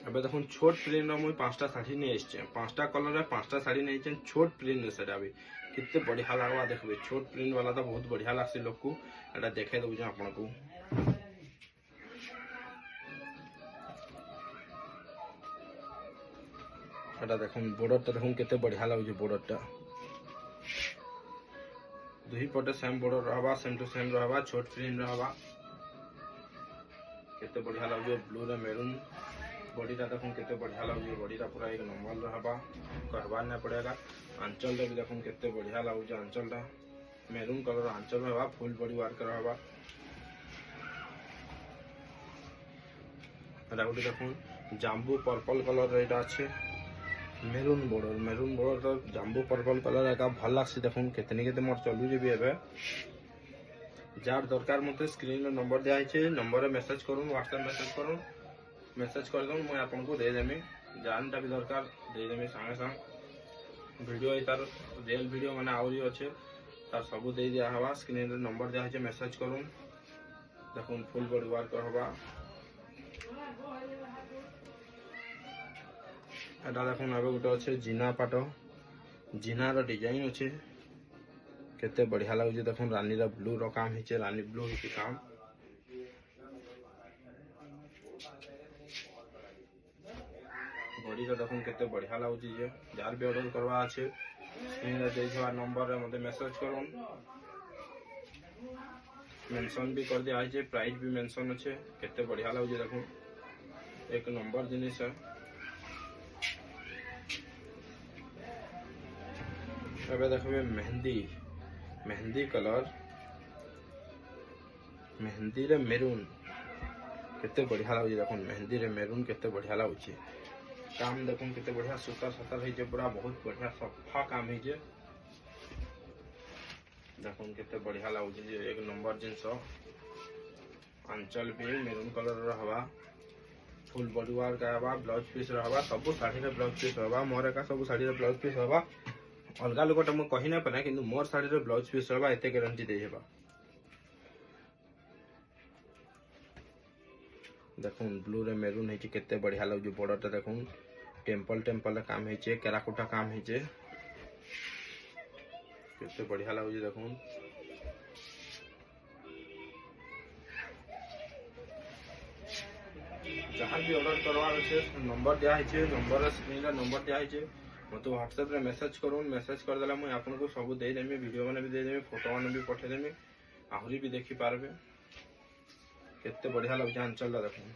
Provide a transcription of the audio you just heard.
एबे देखुन छोट प्रिंट मुझे 5टा शाढ़ी नहीं आसचे 5टा कलर रे 5टा शाढ़ी नहीं छोट प्रिंट सेटा भी कितने बढ़िया लगवा देखबे छोट प्रिंट वाला तो बहुत बढ़िया लागसी लोक को एटा देखे दउछ आपन को एटा देखुन बॉर्डर ता देखुन केते बढ़िया लागुछ बॉर्डर टा दुही पटे सेम बॉर्डर रहबा सेम टू सेम रहबा छोट प्रिंट रहबा केते बढ़िया लागुछ ब्लू रे मैरून बॉडी टा देखुन केते बढ़िया लागुछ बॉडी टा पूरा एक नंबर रहबा कहबा न पड़ेगा आंचल रे भी देखुन केते बढ़िया लागुछ आंचल टा मैरून कलर आंचल रहबा फुल बॉडी वर्क रहबा एटा गुटे देखुन जांबू पर्पल कलर रे एटा अछि मेरून बॉर्डर तो जांबू पर्पल कलर एका भल लागसी देखुन केतनी केते मोर चलु जे भी एबे जार दरकार मते स्क्रीन रे नंबर दिया छै नंबर रे मैसेज करूँ व्हाट्सएप मैसेज कर दूँ मुझे आपन को दे देमी जानटा भी दरकार दे देमी संगे संग वीडियो तार रियल वीडियो माने आउरी अच्छे तार सब दे दिया हवा स्क्रीन रे नंबर दिया छै मैसेज करूँ देखुन फुल बॉडी वर्क हवा एटा देखुन आबे गुटे अच्छे जिना पाट जिना रो डिजाइन अच्छे केते बढ़िया लागुछ देखुन रानी रा ब्लू रो काम हिचे रानी ब्लू हिचे काम बॉडी रो देखुन केते बढ़िया लागुछ जे जार भी ऑर्डर करवा আছে स्क्रीन रे देखवा नंबर रे मते मैसेज करूँ मेंशन भी कर दिया है प्राइस भी मेंशन अच्छे केते बढ़िया लागुछ देखुन एक नंबर जिनिस है एबे देखबे मेहंदी कलर मेहंदी रे मेरून केते बढ़िया लागुछ देखुन मेहंदी रे मेरून केते बढ़िया लागुछ काम देखुन केते बढ़िया सुता सतर है जे पूरा बहुत बढ़िया सफा काम है जे देखुन केते बढ़िया लागुछ जे एक नंबर जिंस आंचल भी मेरून कलर रहबा फुल बॉडी वर्क रहबा ब्लाउज पीस रहबा सब साड़ी रे ब्लाउज पीस रहबा मोर का सब साड़ी रे ब्लाउज पीस रहबा अलगा लोकटा म कहि ना पना किंतु मोर साड़ी रे ब्लाउज पीस रहबा एते गारंटी दे हेबा देखुन ब्लू रे मेरून है केते बढ़िया लागुछ बॉर्डर टा देखुन टेम्पल काम है केराकोटा काम है केते बढ़िया लागुछ देखुन जहाँ भी ऑर्डर करवार अच्छे नंबर दिया है नंबर स्क्रीन रे नंबर दिया है मत व्हाट्सएप रे मैसेज करूँ मैसेज कर देला मुझे आपन को सब दे देमी वीडियो माने भी दे देमी फोटो माने भी पठे देमी आहुरी भी देखि पारबे केते बढ़िया लागुछ आंचल देखुन